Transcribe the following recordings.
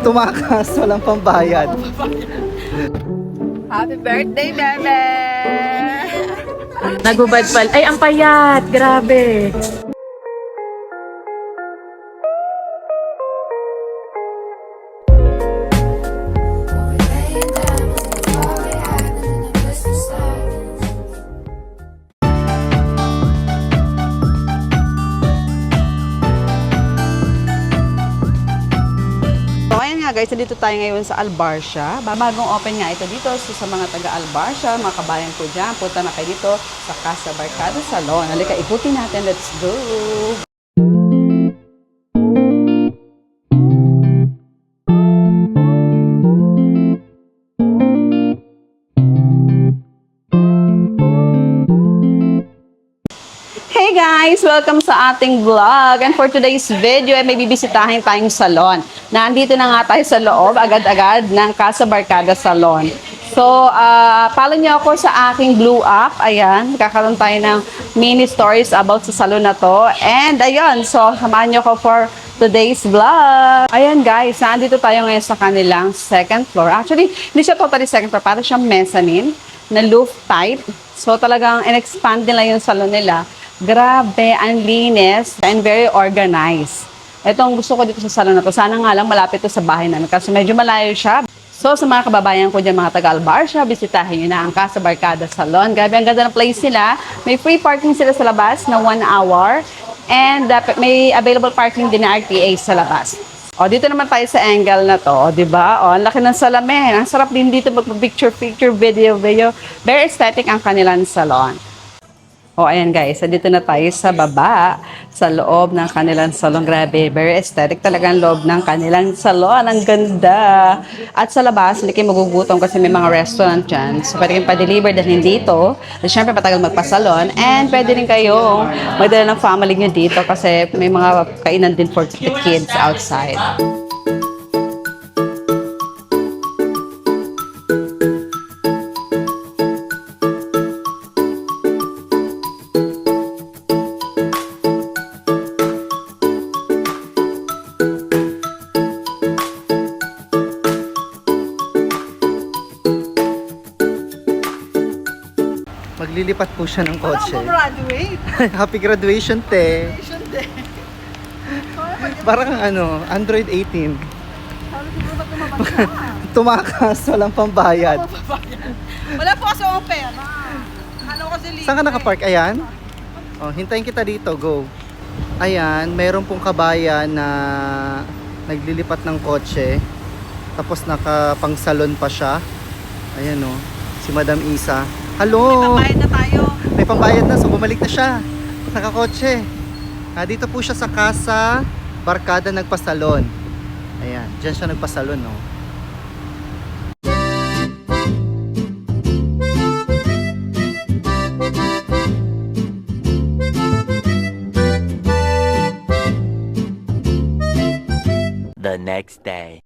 Tumakas, walang pambayad. Happy birthday, bebe! Nagubad pal. Ay, ang payat. Grabe. So, ayan nga guys, nandito tayo ngayon sa Albarcia. Bagong open nga ito dito. So, sa mga taga Albarcia, mga kabayan ko dyan, punta na kayo dito sa Casa Barcada Salon. Halika, ikutin natin. Let's go! Hey guys! Welcome sa ating vlog. And for today's video, ay may bibisitahin tayong salon. Nandito na nga tayo sa loob, agad-agad ng Casa Barcada Salon. So, follow niyo ako sa aking Blue App. Ayan, kakaroon tayo ng mini stories about sa salon na to. And ayun, so samahan niyo ako for today's vlog. Ayan guys, nandito tayo ngayon sa kanilang second floor. Actually, hindi siya totally second floor, para siyang mezzanine na roof type. So, talagang in-expand nila yung salon nila. Grabe, ang linis and very organized. Ito ang gusto ko dito sa salon na to. Sana nga lang malapit to sa bahay namin kasi medyo malayo siya. So sa mga kababayan ko dyan, mga taga Albarcia, bisitahin nyo na ang Casa Barcada Salon. Grabe, ang ganda ng place nila. May free parking sila sa labas na 1 hour. And may available parking din na RTA sa labas. O, dito naman tayo sa angle na to, di ba? O, ang laki ng salamin. Ang sarap din dito mag-picture, video. Very aesthetic ang kanilang salon. O, ayan guys, dito na tayo sa baba, sa loob ng kanilang salon. Grabe, very aesthetic talaga ang loob ng kanilang salon. Ang ganda. At sa labas, hindi kayo magugutom kasi may mga restaurant dyan. So, pwede kayong pa-deliver dahil dito. At syempre, patagal magpa-salon. And pwede rin kayo magdala ng family nyo dito kasi may mga kainan din for the kids outside. Maglilipat po siya ng kotse. graduate. Happy graduation, te. Parang Android 18. Tumakas, walang pambayad. Wala po kasi akong pera. Ano kasi libre. Saan ka nakapark? Ayan? Oh, hintayin kita dito. Go. Ayan, mayroon pong kabayan na naglilipat ng kotse. Tapos nakapang-salon pa siya. Ayan oh, si Madam Isa. Hello! May pambayad na tayo. May pambayad na, so bumalik na siya. Nakakotse. Dito po siya sa Casa Barcada nagpasalon. Ayan, dyan siya nagpasalon, no? The next day.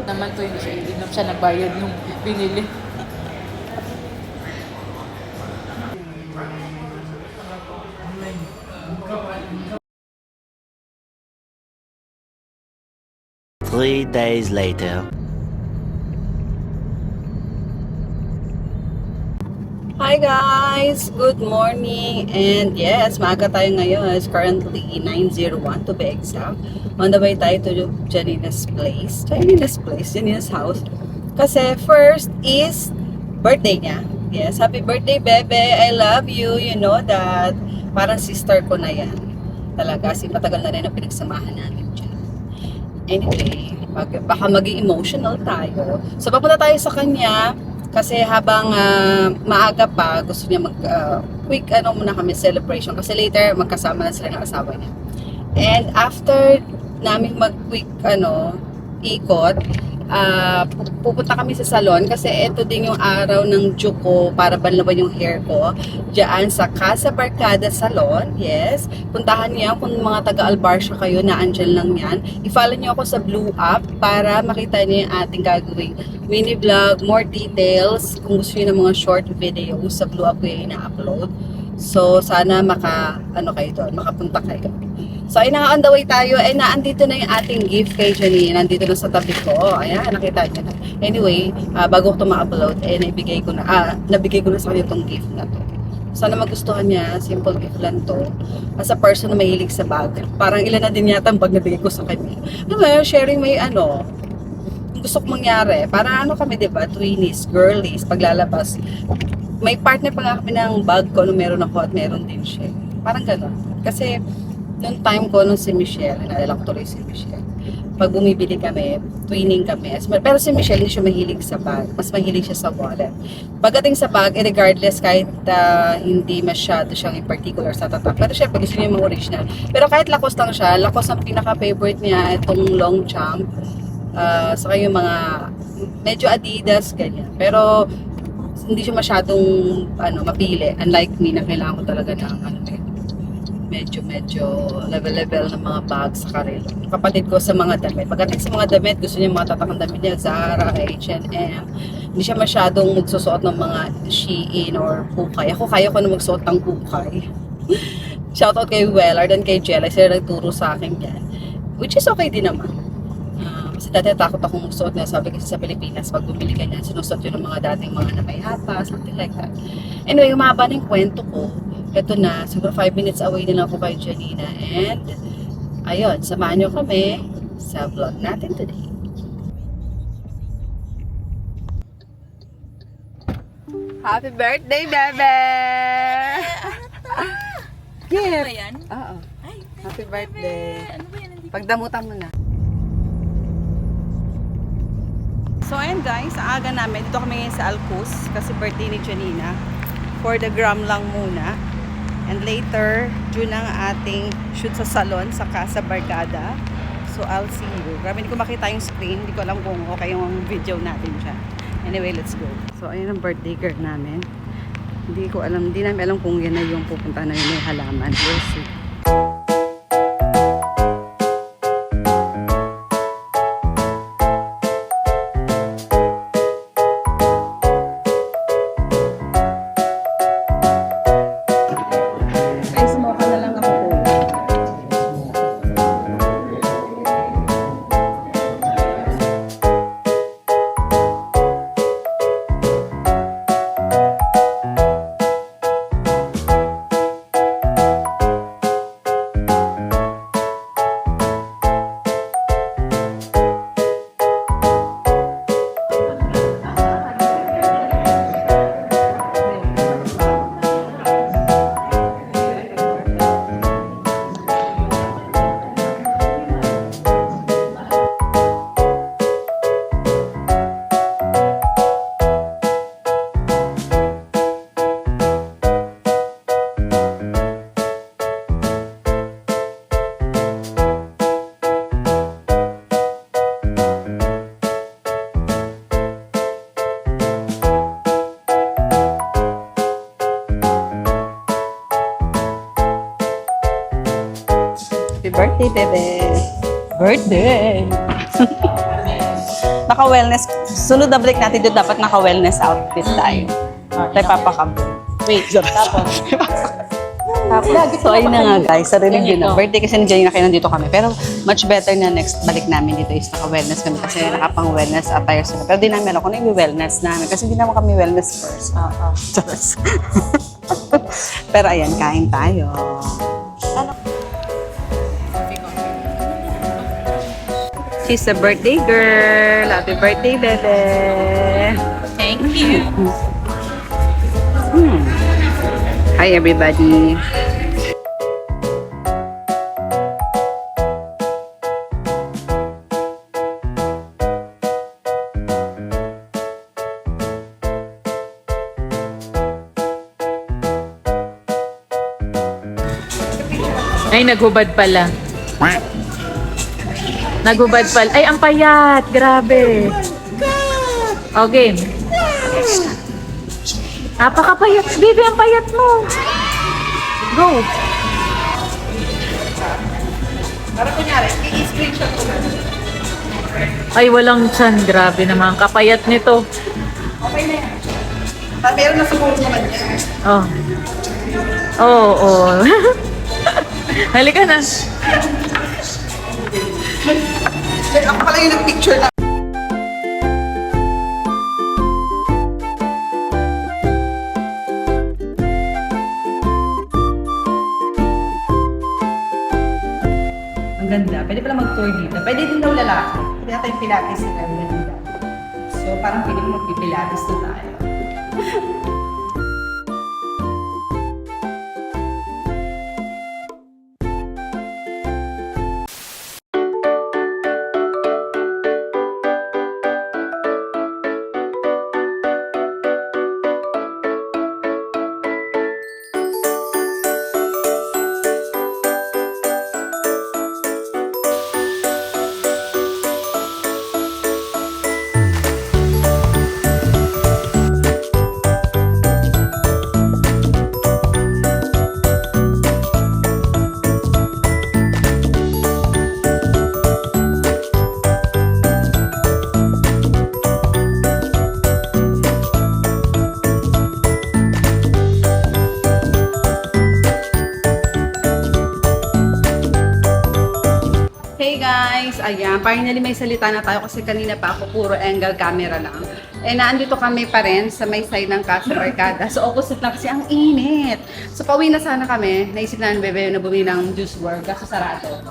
Naman to, hindi na siya nagbayad nung binili. Three days later. Hi guys! Good morning! And yes, maaga tayo ngayon. It's currently 9:01 to be exact. On the way tayo to Janina's place. Janina's house. Kasi first is birthday niya. Yes, happy birthday, Bebe. I love you. You know that. Parang sister ko na yan. Talaga, kasi matagal na rin ang pinagsamahan namin dyan. Anyway, baka maging emotional tayo. So, papunta tayo sa kanya kasi habang maaga pa, gusto niya quick muna kami celebration kasi later magkasama na sila ng asawa niya. And after namin mag-quick ikot, pupunta kami sa salon kasi ito din yung araw ng due ko para banlawan yung hair ko diyan sa Casa Barcada Salon. Yes, puntahan niyo kung mga taga Albarcia kayo, na andyan lang yan. I-follow niyo ako sa Blue App para makita niyo yung ating gagawing mini vlog, more details. Kung gusto niyo ng mga short videos, sa Blue App ko yung ina-upload. So sana kayo doon, makapunta kayo. So, ay on the way tayo. Ay, naandito na yung ating gift kay Janine. Nandito na sa tabi ko. Ayan, nakita niyo na. Anyway, bago ko ito ma-upload, nabigay ko na sa kanya itong gift na to. Sana magustuhan niya. Simple gift lang to. As a person na mahilig sa bag. Parang ilan na din yata ang bag na bigay ko sa kanya. Sharing may gusto kong mangyari. Parang kami, diba? Twinnies, girlies, paglalabas. May partner pa nga kami ng bag ko. Meron ako at meron din siya. Parang gano'n. Kasi, noong time ko, nung si Michelle, naalala ko tuloy si Michelle, pag bumibili kami, twinning kami. Pero si Michelle, hindi siya mahilig sa bag. Mas mahilig siya sa wallet. Pagdating sa bag, regardless, kahit hindi masyado siyang in particular sa tatak. Pero syempre, gusto niya yung mga original. Pero kahit Lacoste lang siya, Lacoste ang pinaka-favorite niya, itong long champ. Saka yung mga, medyo Adidas, ganyan. Pero, hindi siya masyadong, mapili. Unlike me, na kailangan ko talaga ng, medyo level ng mga bags sa karelo. Kapatid ko sa mga damit. Pagdating sa mga damit, gusto niya mga tatakang damit niya, Zara, H&M. Hindi siya masyadong magsusuot ng mga Shein or Hukay. Ako kaya ko na magsuot ng Hukay. Shoutout kay Weller dan kay Jella. Sila nagturo sa akin yan. Which is okay din naman. Kasi dati takot akong magsuot na. Sabi kasi sa Pilipinas, pag bumili ka niyan, sinusot yun ng mga dating mga na may hata, something like that. Anyway, umaba na yung kwento ko. Ito na, siguro 5 minutes away na lang ako kay Janina. And, ayun, samahan nyo kami sa vlog natin today. Happy birthday, Bebe! Gift! Ano ba yan? Oo. Ay, Happy birthday. ano ba yan? Pagdamutan mo na. So, ayun guys, sa aga namin, dito kami ngayon sa Alcus kasi birthday ni Janina. For the gram lang muna. And later, June ang ating shoot sa salon sa Casa Barcada. So, I'll see you. Grabe, hindi ko makita yung screen. Hindi ko alam kung okay yung video natin siya. Anyway, let's go. So, ayun ang birthday girl namin. Hindi namin alam kung yan na yung pupunta na yun yung halaman. We'll see. Happy birthday, bebe! Birthday! Naka-wellness. Sunod na break natin doon, dapat naka-wellness outfit tayo. Tayo papakabo. Wait, tapos. So, ayun na nga guys, sa review na. Birthday kasi ni Janina kaya nandito kami. Pero much better na next balik namin dito is naka-wellness kami kasi nakapang-wellness attire sila. Pero di namin alam kung ano yung wellness namin kasi di naman kami wellness first. Pero ayan, kain tayo. She's a birthday girl. Happy birthday, bebe. Thank you. Hi everybody. Ay, naghubad pala. Naghubad pala. Ay, ang payat. Grabe. Okay. Napakapayat. Baby, ang payat mo. Go. Para kunyari, i-screenshot ko na. Ay, walang tiyan. Grabe naman. Kapayat nito. Okay na yan. Meron na sa phone naman yan. Oh. Oo, oh, oh. Halika na. Ako pala yung nag-picture na. Ang ganda. Pwede pala mag-tour dito. Pwede din daw lalaki. Pwede natin yung pilates na gawin dito. So, parang pili mo magpipilates na tayo. Hey guys! Ayan, finally may salita na tayo kasi kanina pa ako puro angle camera lang. Eh, naandito kami pa rin sa may side ng Casa Barcada. So, opposite lang kasi ang init. So, pauwi na sana kami. Naisip namin, bebe, na bumili ng Juice World kasi sarado.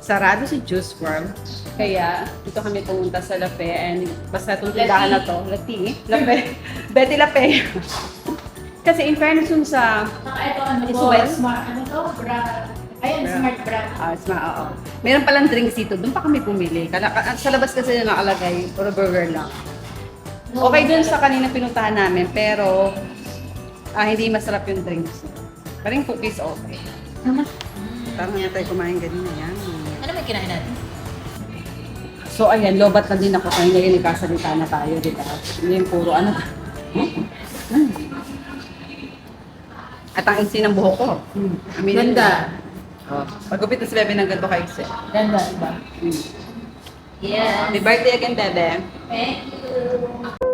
Sarado si Juice World. Kaya, dito kami pumunta sa Lape and basta itong tindahan na to. Lape. Betty Lape. Kasi in fairness dun sa Ito, ano Is well? Smart, ano to? Ayan, smart bra. oo. Meron palang drinks dito. Doon pa kami pumili. Sa labas kasi na nakalagay, puro burger lang. Okay dun sa kanina pinuntahan namin, pero hindi masarap yung drinks. Pero yung cookies okay. Naman. Tama na tayo kumain ganina yan. Ano may kinain natin? So ayan, lobat na din ako kanina yun, nagkasalita na tayo, di ba? Hindi yung puro ano. At ang insi ng buhok ko. Aminin Ganda. mo. Pagupit na si Bebe ng ganito kaiksi. Ganda, diba? Happy birthday again, Bebe. Thank you.